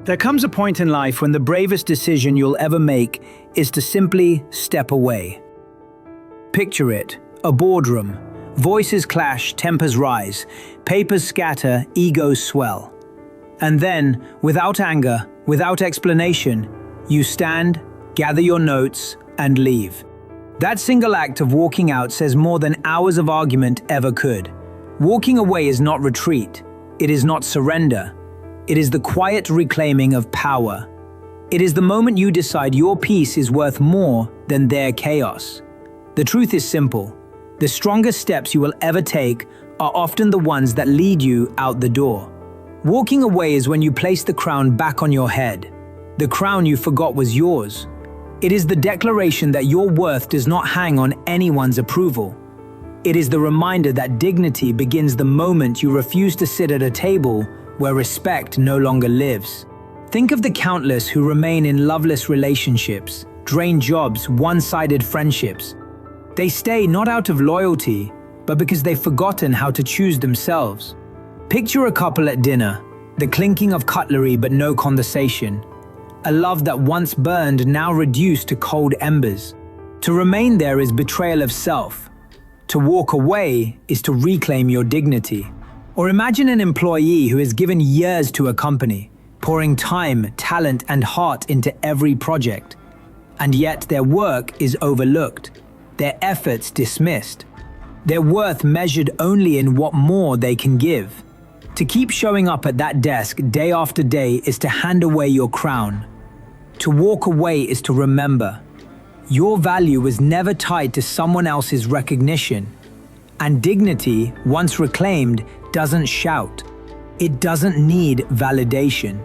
There comes a point in life when the bravest decision you'll ever make is to simply step away. Picture it, a boardroom. Voices clash, tempers rise, papers scatter, egos swell. And then, without anger, without explanation, you stand, gather your notes, and leave. That single act of walking out says more than hours of argument ever could. Walking away is not retreat. It is not surrender. It is the quiet reclaiming of power. It is the moment you decide your peace is worth more than their chaos. The truth is simple. The strongest steps you will ever take are often the ones that lead you out the door. Walking away is when you place the crown back on your head. The crown you forgot was yours. It is the declaration that your worth does not hang on anyone's approval. It is the reminder that dignity begins the moment you refuse to sit at a table where respect no longer lives. Think of the countless who remain in loveless relationships, drained jobs, one-sided friendships. They stay not out of loyalty, but because they've forgotten how to choose themselves. Picture a couple at dinner, the clinking of cutlery but no conversation. A love that once burned now reduced to cold embers. To remain there is betrayal of self. To walk away is to reclaim your dignity. Or imagine an employee who has given years to a company, pouring time, talent, and heart into every project. And yet their work is overlooked, their efforts dismissed, their worth measured only in what more they can give. To keep showing up at that desk day after day is to hand away your crown. To walk away is to remember. Your value was never tied to someone else's recognition. And dignity, once reclaimed, doesn't shout. It doesn't need validation.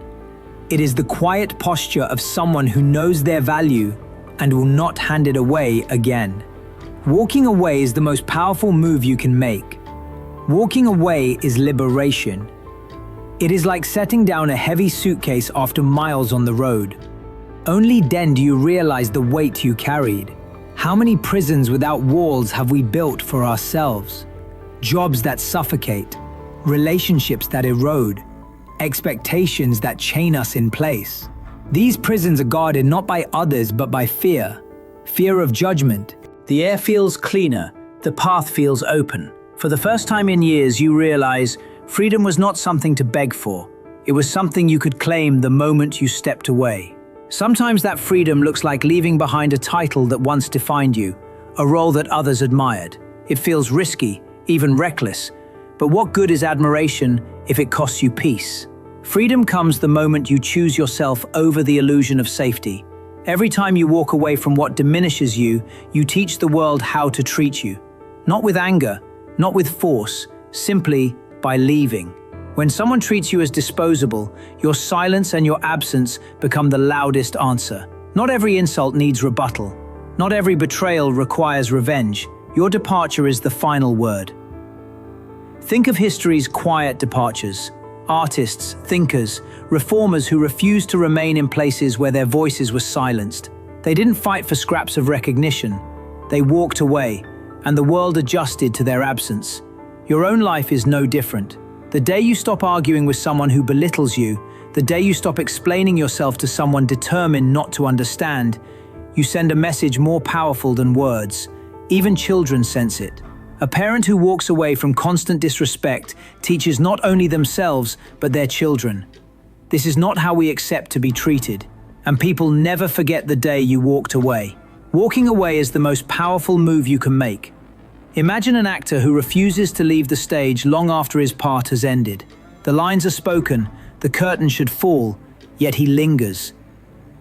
It is the quiet posture of someone who knows their value and will not hand it away again. Walking away is the most powerful move you can make. Walking away is liberation. It is like setting down a heavy suitcase after miles on the road. Only then do you realize the weight you carried. How many prisons without walls have we built for ourselves? Jobs that suffocate, relationships that erode, expectations that chain us in place. These prisons are guarded not by others but by fear. Fear of judgment. The air feels cleaner, the path feels open. For the first time in years you realize freedom was not something to beg for. It was something you could claim the moment you stepped away. Sometimes that freedom looks like leaving behind a title that once defined you, a role that others admired. It feels risky, even reckless. But what good is admiration if it costs you peace? Freedom comes the moment you choose yourself over the illusion of safety. Every time you walk away from what diminishes you, you teach the world how to treat you. Not with anger, not with force, simply by leaving. When someone treats you as disposable, your silence and your absence become the loudest answer. Not every insult needs rebuttal. Not every betrayal requires revenge. Your departure is the final word. Think of history's quiet departures. Artists, thinkers, reformers who refused to remain in places where their voices were silenced. They didn't fight for scraps of recognition. They walked away, and the world adjusted to their absence. Your own life is no different. The day you stop arguing with someone who belittles you, the day you stop explaining yourself to someone determined not to understand, you send a message more powerful than words. Even children sense it. A parent who walks away from constant disrespect teaches not only themselves, but their children. This is not how we accept to be treated, and people never forget the day you walked away. Walking away is the most powerful move you can make. Imagine an actor who refuses to leave the stage long after his part has ended. The lines are spoken, the curtain should fall, yet he lingers.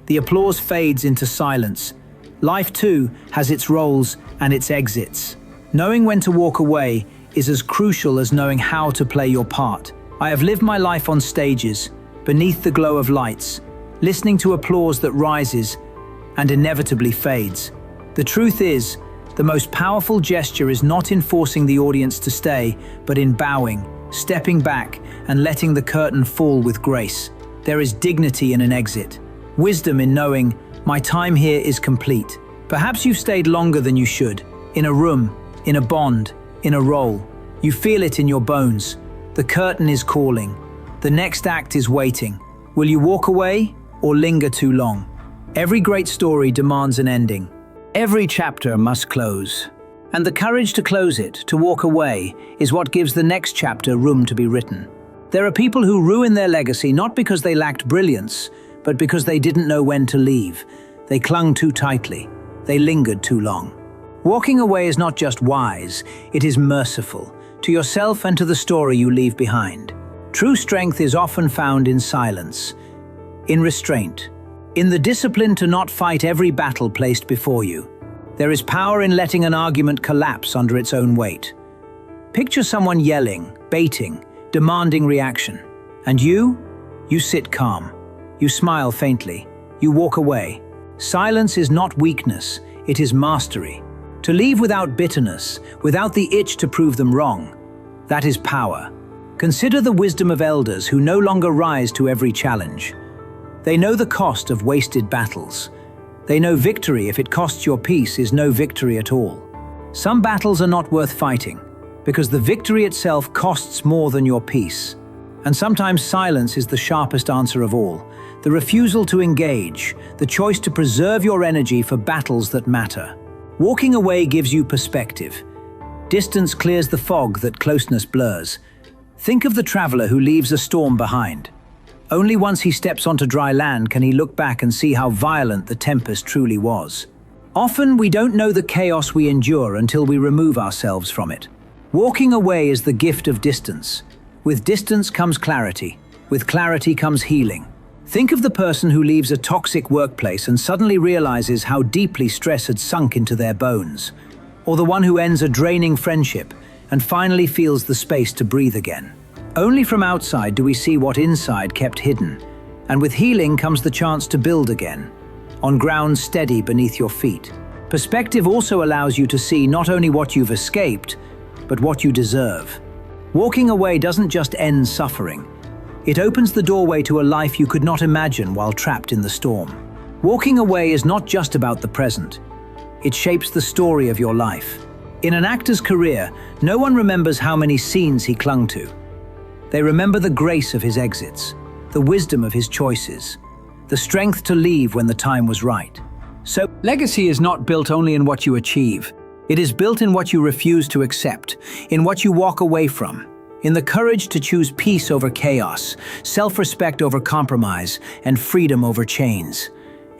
The applause fades into silence. Life too has its roles and its exits. Knowing when to walk away is as crucial as knowing how to play your part. I have lived my life on stages, beneath the glow of lights, listening to applause that rises and inevitably fades. The truth is, the most powerful gesture is not in forcing the audience to stay, but in bowing, stepping back, and letting the curtain fall with grace. There is dignity in an exit, wisdom in knowing, my time here is complete. Perhaps you've stayed longer than you should, in a room, in a bond, in a role. You feel it in your bones. The curtain is calling. The next act is waiting. Will you walk away or linger too long? Every great story demands an ending. Every chapter must close. And the courage to close it, to walk away, is what gives the next chapter room to be written. There are people who ruin their legacy not because they lacked brilliance, but because they didn't know when to leave. They clung too tightly. They lingered too long. Walking away is not just wise, it is merciful, to yourself and to the story you leave behind. True strength is often found in silence, in restraint, in the discipline to not fight every battle placed before you. There is power in letting an argument collapse under its own weight. Picture someone yelling, baiting, demanding reaction. And you sit calm. You smile faintly. You walk away. Silence is not weakness, it is mastery. To leave without bitterness, without the itch to prove them wrong, that is power. Consider the wisdom of elders who no longer rise to every challenge. They know the cost of wasted battles. They know victory, if it costs your peace, is no victory at all. Some battles are not worth fighting, because the victory itself costs more than your peace. And sometimes silence is the sharpest answer of all. The refusal to engage, the choice to preserve your energy for battles that matter. Walking away gives you perspective. Distance clears the fog that closeness blurs. Think of the traveler who leaves a storm behind. Only once he steps onto dry land can he look back and see how violent the tempest truly was. Often we don't know the chaos we endure until we remove ourselves from it. Walking away is the gift of distance. With distance comes clarity. With clarity comes healing. Think of the person who leaves a toxic workplace and suddenly realizes how deeply stress had sunk into their bones. Or the one who ends a draining friendship and finally feels the space to breathe again. Only from outside do we see what inside kept hidden. And with healing comes the chance to build again, on ground steady beneath your feet. Perspective also allows you to see not only what you've escaped, but what you deserve. Walking away doesn't just end suffering. It opens the doorway to a life you could not imagine while trapped in the storm. Walking away is not just about the present. It shapes the story of your life. In an actor's career, no one remembers how many scenes he clung to. They remember the grace of his exits, the wisdom of his choices, the strength to leave when the time was right. So, legacy is not built only in what you achieve. It is built in what you refuse to accept, in what you walk away from, in the courage to choose peace over chaos, self-respect over compromise, and freedom over chains.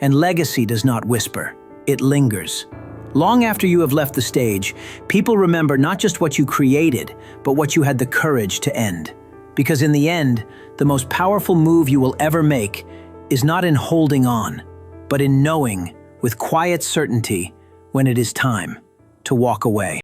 And legacy does not whisper, it lingers. Long after you have left the stage, people remember not just what you created, but what you had the courage to end. Because in the end, the most powerful move you will ever make is not in holding on, but in knowing with quiet certainty when it is time to walk away.